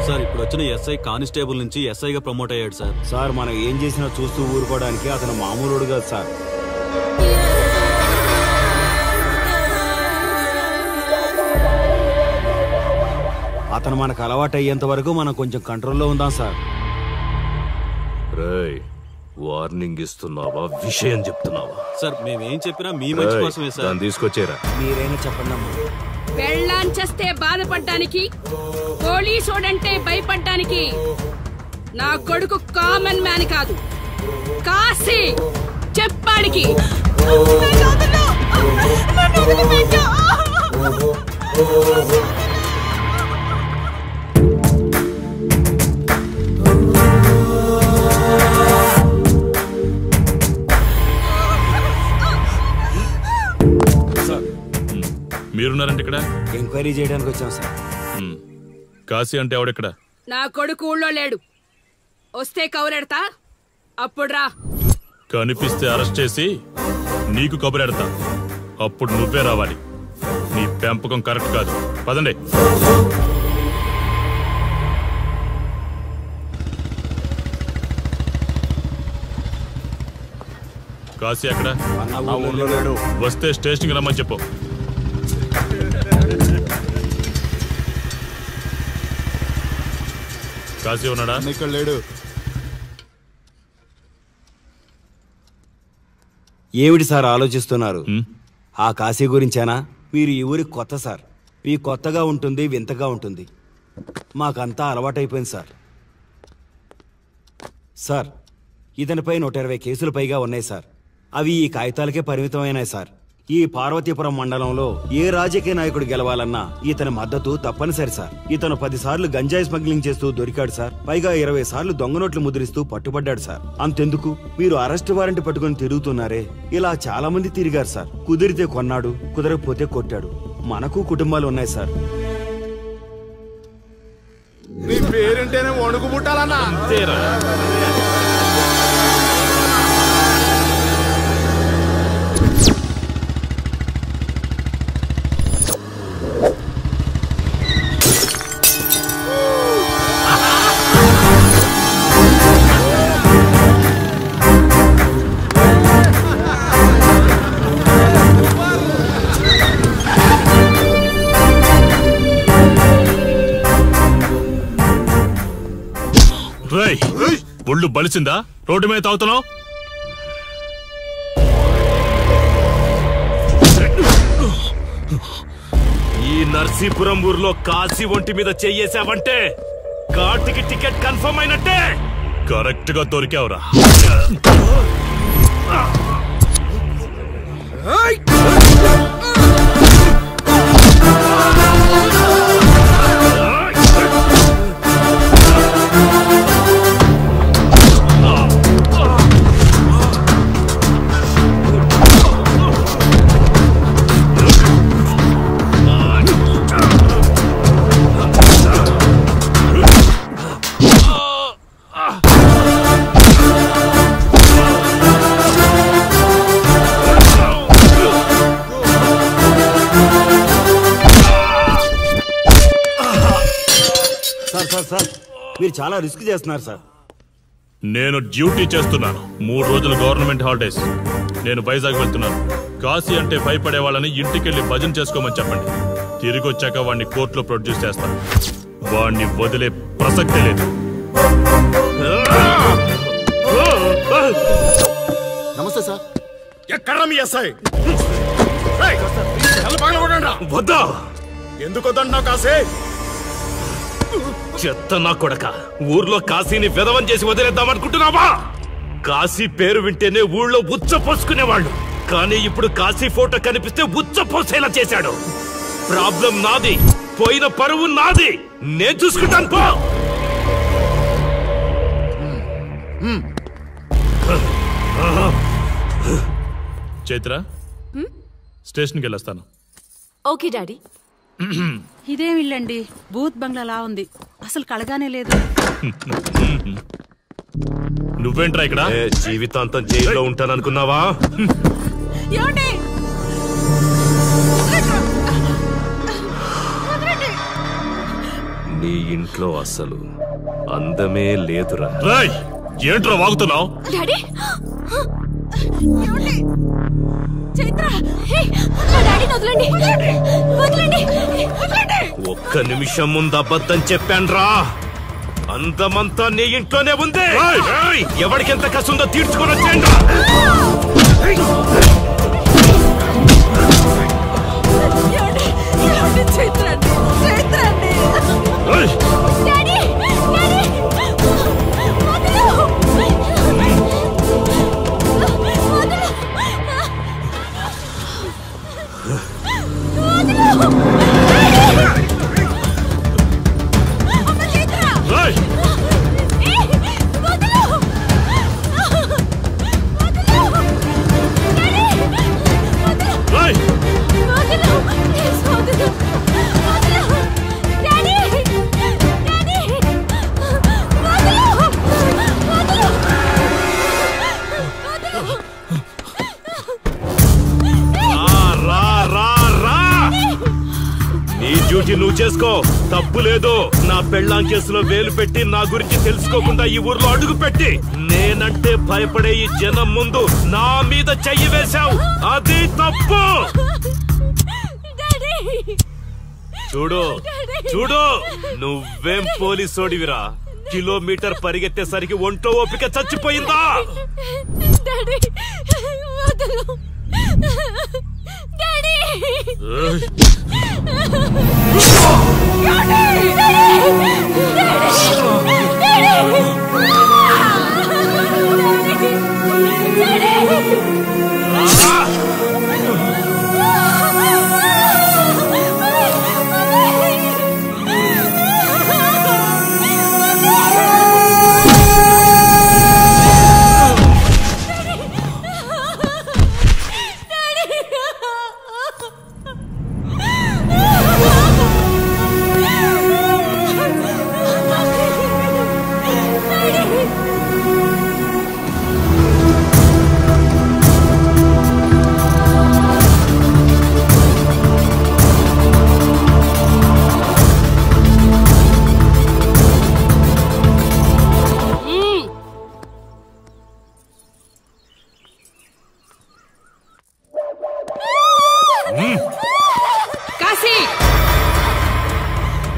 Sir ఇప్పుడు వచ్చిన SI constable నుంచి ఎస్ఐగా ప్రమోట్ అయ్యాడు సార్. సార్ మనం ఏం చేసినా చూస్తూ ఊరుకోవడానికి అతను మామూలుడు కాదు సార్. అతను మనకు అలవాటు అయ్యేంత వరకు మనం కొంచెం కంట్రోల్లో ఉందాం సార్. రేయ్, వార్నింగ్ ఇస్తున్నావా విషయం చెప్తున్నావా? సార్ మేమేం చెప్పినా మీ మంచి కోసమే సార్. తీసుకొచ్చేరా. మీరైనా చెప్పండి అమ్మా. పెళ్ళాంచేస్తే బాధపడ్డానికి, పోలీసోడంటే భయపడ్డానికి నా కొడుకు కామన్ మ్యాన్ కాదు, కాశీ చెప్పాడికి. మీరున్నారంటే ఇక్కడ ఎంక్వైరీ చేయడానికి వచ్చాం సార్. కాశీ అంటే ఎవడెక్కడ? నా కొడుకు ఊళ్ళో లేడు, వస్తే కౌరెడతా, అప్పుడు రా. కనిపిస్తే అరెస్ట్ చేసి నీకు కబురెడతా, అప్పుడు నువ్వే రావాలి. నీ పెంపకం కరెక్ట్ కాదు. పదండి. కాశీ ఎక్కడ? వస్తే స్టేషన్కి రమ్మని చెప్పు. కాశీ ఉన్నాడా? ఇక్కడ లేడు. ఏమిటి సార్ ఆలోచిస్తున్నారు? ఆ కాశీ గురించేనా? మీరు ఈ ఊరికి కొత్త సార్. మీ కొత్తగా ఉంటుంది, వింతగా ఉంటుంది. మాకంతా అలవాటైపోయింది సార్. సార్, ఇతనిపై 120 కేసులు పైగా ఉన్నాయి సార్. అవి ఈ కాగితాలకే పరిమితమైనాయి సార్. ఈ పార్వతీపురం మండలంలో ఏ రాజకీయ నాయకుడు గెలవాలన్నా ఇతని మద్దతు తప్పనిసరి సార్. ఇతను 10 సార్లు గంజాయి స్మగ్లింగ్ చేస్తూ దొరికాడు సార్. పైగా 20 సార్లు దొంగ నోట్లు ముద్రిస్తూ పట్టుబడ్డాడు సార్. అంతెందుకు, మీరు అరెస్ట్ వారెంట్ పట్టుకుని తిరుగుతున్నారే, ఇలా చాలా మంది తిరిగారు సార్. కుదిరితే కొన్నాడు, కుదరకపోతే కొట్టాడు. మనకు కుటుంబాలు ఉన్నాయి సార్. నీ పేరుంటేనే వణుకు పుట్టాలన్నా. ఒళ్ళు బలిసిందా? రోడ్డు మీద తాగుతున్నావు? ఈ నర్సీపురం ఊర్లో కాశీ ఒంటి మీద చెయ్యేసావంటే కార్తికి టికెట్ కన్ఫర్మ్ అయినట్టే. కరెక్ట్ గా దొరికావురా. సార్, మీరు చాలా రిస్క్ చేస్తున్నారు సార్. నేను డ్యూటీ చేస్తున్నాను. 3 రోజులు గవర్నమెంట్ హాలిడేస్. నేను వైజాగ్ వెళ్తున్నాను. కాశీ అంటే భయపడే వాళ్ళని ఇంటికెళ్ళి భజన చేసుకోమని చెప్పండి. తిరిగి వచ్చాక వాడిని కోర్టులో ప్రొడ్యూస్ చేస్తాను. వాడిని వదిలే ప్రసక్తే లేదు. నమస్తే సార్. ఎక్కడ మీ ఎస్ఐ? వద్దా? ఎందుకు వద్దంటున్నావు కాశీ? చెత్త నా కొడక, ఊర్లో కాశీని విధవం చేసి వదిలేద్దామనుకుంటున్నావా? కాశీ పేరు వింటేనే ఊళ్ళో ఉచ్చ పోసుకునేవాళ్ళు, కానీ ఇప్పుడు కాశీ ఫోటో కనిపిస్తే ఉచ్చ పోసేలా చేశాడు. ప్రాబ్లం నాది, పోయిన పరువు నాది. నేను చూసుకుంటాను పో. చైత్ర, స్టేషన్కి వెళ్ళొస్తాను. Okay daddy. ఇదేం ఇల్లండి, బూత్ బంగ్లాలా ఉంది. అసలు కలగానే లేదు. నువ్వేంట్రా ఇక్కడ? జీవితాంతం జైల్లో ఉంటాననుకున్నావా? నీ ఇంట్లో అసలు అందమే లేదురా. రేయ్, ఏంట్రా వాగుతున్నావు? డాడీ చైత్ర, మా డాడీని వదలండి, వదలండి. ఒక్క నిమిషం ముందు అబద్ధం చెప్పాన్రా. అందమంతా నీ ఇంట్లోనే ఉంది. ఎవరికి ఎంత కసుందో తీర్చుకొని వచ్చేయండి. నువ్వు చేసుకో, తప్పు లేదు. నా పెళ్ళాం కేసులో వేలు పెట్టి నా గురించి తెలుసుకోకుండా ఈ ఊర్లో అడుగు పెట్టి నేనంటే భయపడే ఈ జనం ముందు నా మీద చెయ్యి వేశావు, అది తప్పు. చూడు చూడు, నువ్వేం పోలీసోడివిరా. కిలోమీటర్ పరిగెత్తేసరికి ఒంటో ఓపిక చచ్చిపోయిందా?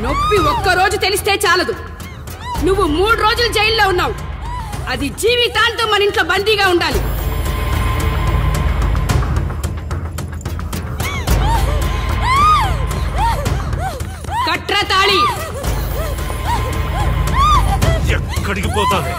నొప్పి ఒక్కరోజు తెలిస్తే చాలదు, నువ్వు 3 రోజులు జైల్లో ఉన్నావు. అది జీవితాంతం మన ఇంట్లో బందీగా ఉండాలి. కట్రా తాళి. ఎక్కడికి పోతావే?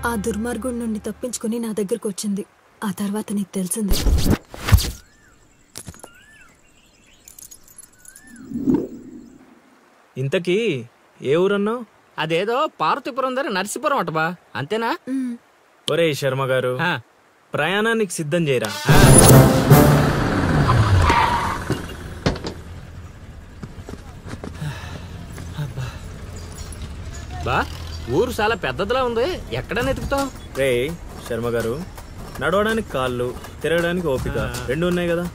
ఆ దుర్మార్గుడి నుండి తప్పించుకుని నా దగ్గరకు వచ్చింది. ఆ తర్వాత నీకు తెలిసింది. ఇంతకీ ఏ ఊరన్నావు? అదేదో పార్వతీపురం దగ్గర నరసీపురం అటబా, అంతేనా? ఒరే శర్మ గారు, ప్రయాణానికి సిద్ధం చేయరా. బా, ఊరు చాలా పెద్దదిలా ఉంది, ఎక్కడైనా ఎతుకుతావు? రే శర్మ గారు, నడవడానికి కాళ్ళు, తిరగడానికి ఓపిక 2 ఉన్నాయి కదా.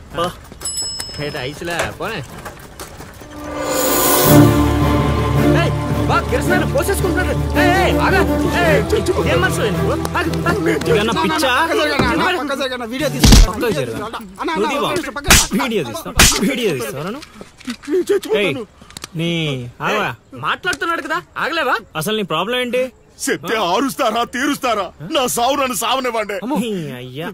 ఐసులే పోనే. పోసేసుకుంటున్నాడు. మాట్లాడుతున్నాడు కదా, ఆగలేవా? అసలు నీ ప్రాబ్లం ఏంటి? చెప్తే ఆరుస్తారా తీరుస్తారా? నా సావు నన్ను సావనివ్వండి. అయ్యా,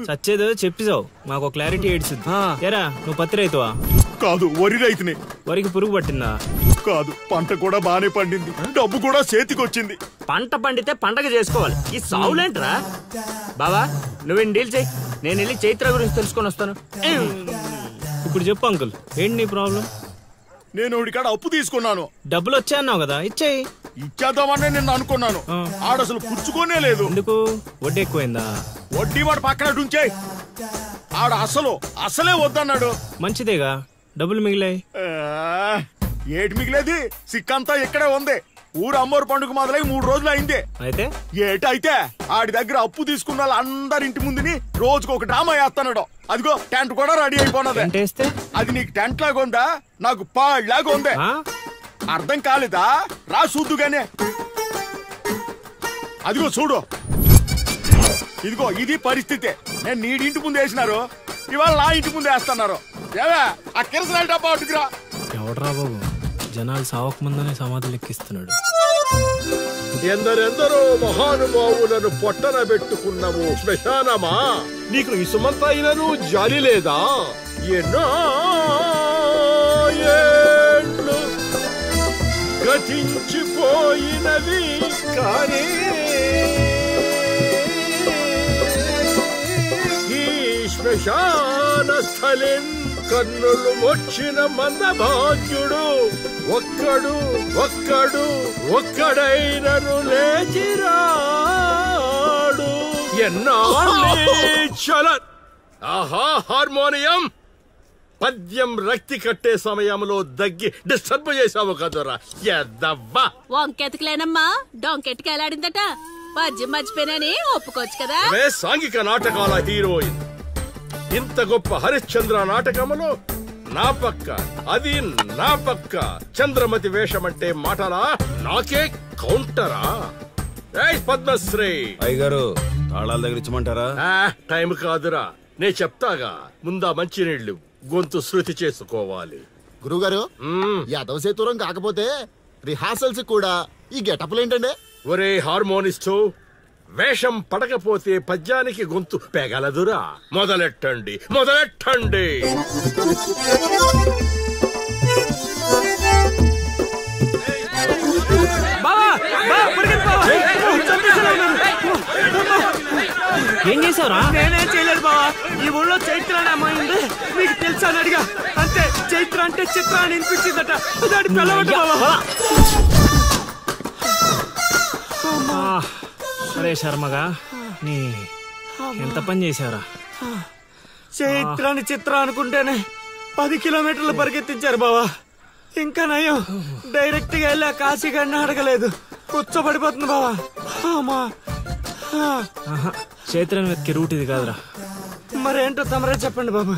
చచ్చేదో చెప్పిసావు, మాకు క్లారిటీ ఏడ్చుద్ది. ఏరా, నువ్వు పత్తి రైతువా? కాదు, వరి రైతుని. వరికి పురుగు పట్టిందా? కాదు, పంట కూడా బానే పండింది, డబ్బు కూడా చేతికొచ్చింది. పంట పండితే పండగ చేసుకోవాలి, ఈ సావులేంట్రా? బావా, నువ్వేం డీల్ చెయ్యి, నేను వెళ్ళి చైత్ర గురించి తెలుసుకొని వస్తాను. ఇప్పుడు చెప్పు అంకుల్, ఏంటి నీ ప్రాబ్లం? నేను కాడ అప్పు తీసుకున్నాను. డబ్బులు వచ్చాయన్నావు కదా, ఇచ్చేయి. ఇచ్చేద్దామని నిన్ను అనుకున్నాను. ఆడసలు పుచ్చుకోనే లేదు. ఎందుకు? వడ్డీ ఎక్కువైందా? వడ్డీ వాడు పక్కన ఉంచే. ఆడ అసలే వద్దన్నాడు. మంచిదేగా, డబ్బులు మిగిలాయి. ఏటి మిగిలేది? సిక్కంతా ఇక్కడే ఉంది. ఊరు అమ్మోరు పండుగ మొదలై 3 రోజులు అయింది. అయితే ఏటైతే ఆడి దగ్గర అప్పు తీసుకున్న వాళ్ళు అందరి ఇంటి ముందుని రోజుకు ఒక డ్రామా వేస్తున్నాడు. అదిగో టెంట్ కూడా రెడీ అయిపోయినది. అది నీకు టెంట్ లాగా ఉందా? నాకు పాళ్ళలాగా ఉంది. అర్థం కాలేదా? రా చూద్దుగానే. అదిగో చూడు, ఇదిగో ఇది పరిస్థితి. నేను నీడింటి ముందు వేసినారు, ఇవాళ నా ఇంటి ముందు వేస్తున్నారు. ఏవే ఆ కిరసనాలు డబ్బా అటుకురా. ఎవడరా బాబు, జనాలు సావక ముందనే సమాధులు ఎక్కిస్తున్నాడు. ఎందరెందరో మహానుభావులను పొట్టన పెట్టుకున్నావు శ్మశానమా, నీకు ఇసుమంతైనను జాలి లేదా? ఎన్నో ఏండ్లు గతించిపోయినవి కానీ ఈ శ్మశాన స్థలిన్ కన్నులు వచ్చిన మందభాగ్యుడు ఒక్కడైనను లేచిరాడు. ఎన్నాళ్ళ ఆహా హార్మోనియం పద్యం రక్తి కట్టే సమయంలో దగ్గి డిస్టర్బ్ చేసావు కదరా ఎద్దవ్వా. వంకెతకలేనమ్మా, డొంకెట్టుకు ఎలాడిందట. పద్యం మర్చిపోయినని ఒప్పుకోవచ్చు కదా. సాంఘిక నాటకాల హీరోయిన్. ఇంత గొప్ప హరిశ్చంద్ర నాటకములో నా పక్క చంద్రమతి వేషమంటే మాటలా? నాకే కౌంటరా? పద్మశ్రీ అయ్యగారు తాళాల దగ్గర ఇచ్చమంటారా? టైం కాదురా, నే చెప్తాగా. ముందా మంచినీళ్లు గొంతు శృతి చేసుకోవాలి. గురుగారు, యాదవ సేతురం కాకపోతే రిహార్సల్స్ కూడా ఈ గెటప్లు ఏంటండి? ఒరే హార్మోనిస్టు, వేషం పడకపోతే పద్యానికి గొంతు పెగలదురా. మొదలెట్టండి. ఏం చేసావురా? నేనేం చేయలేదు బావా. ఈ ఊళ్ళో చైత్ర అనే అమ్మాయి ఉంది, మీకు తెలుసా అని అడిగా. అంతే, చైత్ర అంటే చిత్ర అని అనిపించిందట. దాని పిల్లవట బావా. అరే శర్మగా, నీ ఎంత పని చేశారా? చైత్రాన్ని చిత్ర అనుకుంటేనే 10 కిలోమీటర్లు పరిగెత్తించారు బావా. ఇంకా నయం, డైరెక్ట్ గా వెళ్ళా కాశీగాడిని అడగలేదు. కూర్చోబడిపోతుంది బావా. చైత్రం వెతికి రూట్ ఇది కాదురా. మరేంటో తమరే చెప్పండి బాబు.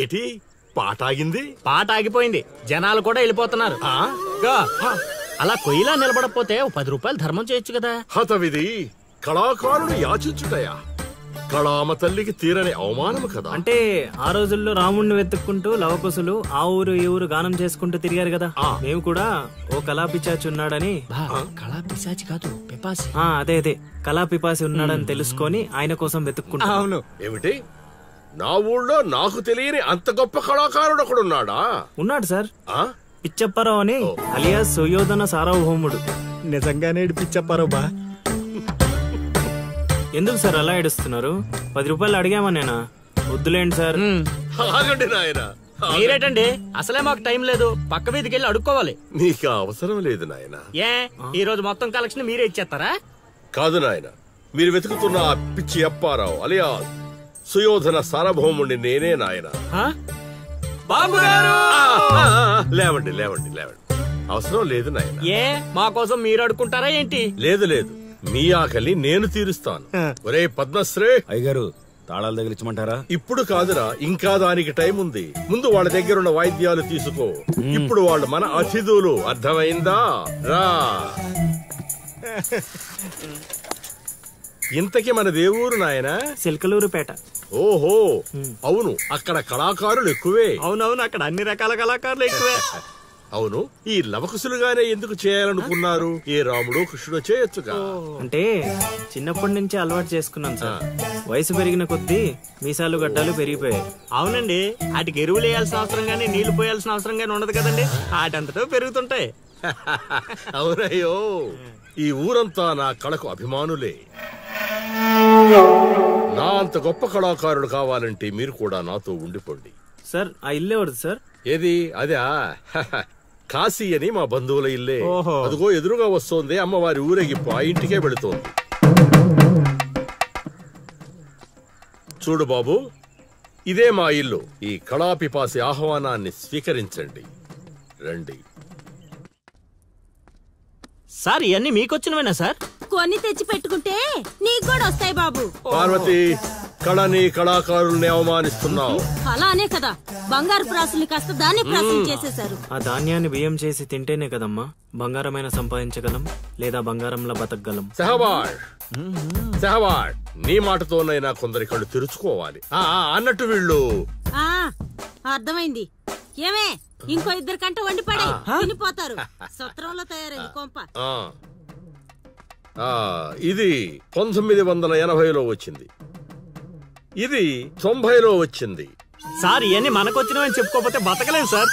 ఏటి పాట ఆగింది? పాట ఆగిపోయింది, జనాలు కూడా వెళ్ళిపోతున్నారు. అలా కొయ్యిలా నిలబడపోతే 10 రూపాయలు ధర్మం చేయొచ్చు కదా. హతవిధి కళాకారుడు యాచించుటయా? కళామ తల్లికి తీరని అవమానము కదా. అంటే ఆ రోజుల్లో రాముణ్ణి వెతుక్కుంటూ లవకుశులు ఆ ఊరు ఈ ఊరు గానం చేసుకుంటూ తిరిగారు కదా. మేము కూడా ఓ కళా పిశాచి ఉన్నాడని. కళా పిశాచి కాదు, పిపాసి. అదే కళా పిపాసి ఉన్నాడని తెలుసుకొని ఆయన కోసం వెతుక్కుంటా. అవును. ఏమిటి, నా ఊళ్ళో నాకు తెలియని అంత గొప్ప కళాకారుడు ఒకడున్నాడా? ఉన్నాడు సార్, పిచ్చప్పారావు అని, అలియాస్ సుయోధన సార్వభౌముడు. నిజంగానే పిచ్చప్పారావు బా. ఎందుకు సార్ అలా ఏడుస్తున్నారు? 10 రూపాయలు అడిగామా నేనా? వద్దులేండి సార్. ఆగండి నాయనా. మీరేటండి, అసలే మాకు టైం లేదు. పక్క వీధికి వెళ్ళి అడుక్కోవాలి. నీకు అవసరం లేదు నాయనా. ఈ రోజు మొత్తం కలెక్షన్ మీరే ఇచ్చేస్తారా? కాదు నాయనా, మీరు వెతుకుతున్న ఆ పిచ్చి అప్పారావు అలియాస్ సుయోధన సార్వభౌముణ్ణి నేనే నాయన. బాబు గారు లేవండి లేవండి లేవండి, అవసరం లేదు నాయన. ఏ మా కోసం మీరు అడుకుంటారా ఏంటి? లేదు లేదు, మీ ఆకలి నేను తీరుస్తాను. ఒరే పద్మశ్రీ అయ్యగారు, తాళాలు తగిలించమంటారా? ఇప్పుడు కాదురా, ఇంకా దానికి టైం ఉంది. ముందు వాళ్ళ దగ్గరున్న వాయిద్యాలు తీసుకో. ఇప్పుడు వాళ్ళు మన అతిథులు, అర్థమైందా? రా. ఇంతకీ మన దేవురు నాయనా? సిల్కలూరుపేట. ఓహో, అవును, అక్కడ కళాకారులు ఎక్కువే. అవునవును, అక్కడ అన్ని రకాల కళాకారులు ఎక్కువే. అవును, ఈ లవకుశులుగానే ఎందుకు చేయాలనుకున్నారు? ఏ రాముడు కృష్ణుడు చేయొచ్చుగా. అంటే చిన్నప్పటి నుంచి అలవాటు చేసుకున్నాను సార్. వయసు పెరిగిన కొద్దీ మీసాలు గడ్డాలు పెరిగిపోయాయి. అవునండి, వాటికి ఎరువులు వేయాల్సిన అవసరం గానీ నీళ్లు పోయాల్సిన అవసరం గానీ ఉండదు కదండి, వాటంతటో పెరుగుతుంటాయి. అవునయ్యో, ఈ ఊరంతా నా కళకు అభిమానులే. నా అంత గొప్ప కళాకారుడు కావాలంటే మీరు కూడా నాతో ఉండిపోండి. సార్, ఆ ఇల్లే వద్దు సార్. ఏది? అదా? కాశీ అని మా బంధువుల ఇల్లే. అదిగో ఎదురుగా వస్తోంది అమ్మవారి ఊరేగింపు, ఆ ఇంటికే వెళుతోంది. చూడు బాబు, ఇదే మా ఇల్లు. ఈ కళాపిపాసి ఆహ్వానాన్ని స్వీకరించండి. రండి. సార్, ఇవన్నీ మీకొచ్చినవేనా సార్? కొన్ని తెచ్చి పెట్టుకుంటే నీకు కూడా వస్తాయి బాబు. పార్వతి, కళని కళాకారుల్ని అవమానిస్తున్నావు. అలానే కదా, బంగారు ప్రాసుల్ని కాస్త ధాన్య ప్రాసులు చేసేశారు. ఆ ధాన్యాన్ని బియ్యం చేసి తింటేనే కదమ్మా బంగారమైన సంపాదించగలం, లేదా బంగారంలో బతకగలం. సహబాష్ సహబాష్, నీ మాటతోనైనా కొందరి కళ్ళు తెరుచుకోవాలి. అన్నట్టు వీళ్ళు అర్థమైంది. ఏమే, ఇంకో ఇద్దరు కంట వండి పడే తినిపోతారు. సత్రంలో తయారైంది కొంప. ఇది 1980లో వచ్చింది, ఇది 90లో వచ్చింది. సార్, ఇవన్నీ మనకొచ్చినవని చెప్పుకోకపోతే బతకలేదు సార్.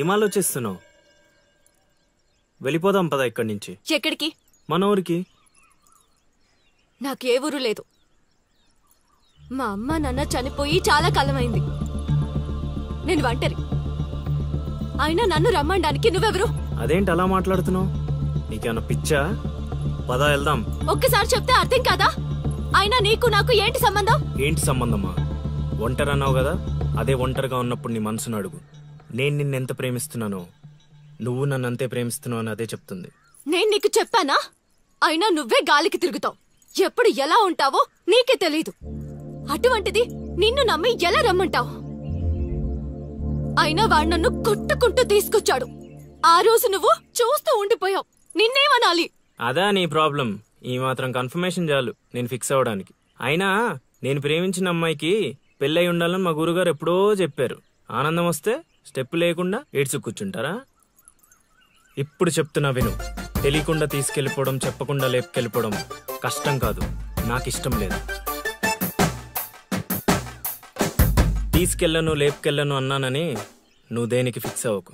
ఏం ఆలోచిస్తున్నావు? వెళ్ళిపోదాం పద ఇక్కడి నుంచి. ఎక్కడికి? మన ఊరికి. నాకే ఊరు లేదు. మా అమ్మ నాన్న చనిపోయి చాలా కాలమైంది. నేను ఒంటరి. అయినా నన్ను రమ్మడానికి నువ్వెవరు? అదేంటి అలా మాట్లాడుతున్నావు? నీకేమన్నా పిచ్చా? పద వెళ్దాం. ఒక్కసారి చెప్తే అర్థం కాదా? అయినా నీకు నాకు ఏంటి సంబంధం? ఏంటి సంబంధమా? ఒంటరి అన్నావు కదా, అదే ఒంటరిగా ఉన్నప్పుడు నీ మనసును అడుగు. నేను నిన్నెంత ప్రేమిస్తున్నానో నువ్వు నన్ను అంతే ప్రేమిస్తున్నావు అని అదే చెప్తుంది. నేను నీకు చెప్పానా? అయినా నువ్వే గాలికి తిరుగుతావు. ఎప్పుడు ఎలా ఉంటావో నీకే తెలీదు. అటువంటిది నిన్ను నమ్మి ఎలా రమ్మంటావు? అయినా వాడు నన్ను కొట్టుకుంటూ తీసుకొచ్చాడు. ఆ రోజు నువ్వు చూస్తూ ఉండిపోయావు. నిన్నేమనాలి? అదా నీ ప్రాబ్లం? ఈ మాత్రం కన్ఫర్మేషన్ చాలు నేను ఫిక్స్ అవ్వడానికి. అయినా నేను ప్రేమించిన అమ్మాయికి పెళ్ళై ఉండాలని మా గురుగారు ఎప్పుడో చెప్పారు. ఆనందం వస్తే స్టెప్ లేకుండా ఏడ్చి కూర్చుంటారా? ఇప్పుడు చెప్తున్నా విను. తెలియకుండా తీసుకెళ్ళిపోవడం, చెప్పకుండా లేపుకెళ్ళిపోవడం కష్టం కాదు, నాకిష్టం లేదు. తీసుకెళ్ళను లేపుకెళ్ళను అన్నానని నువ్వు దేనికి ఫిక్స్ అవ్వకు.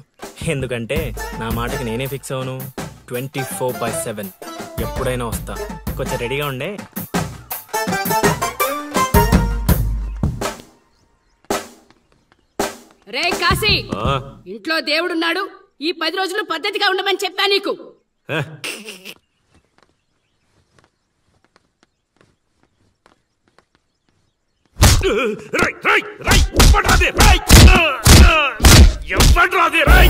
ఎందుకంటే నా మాటకి నేనే ఫిక్స్ అవను. 24/7 ఎప్పుడైనా వస్తా. కొంచెం రెడీగా ఉండే. రే కాశీ, ఇంట్లో దేవుడున్నాడు. ఈ 10 రోజులు పద్ధతిగా ఉండమని చెప్పా నీకు. రై రై రై ఇవ్వడ్రాదే రై ఇవ్వడ్రాదే రై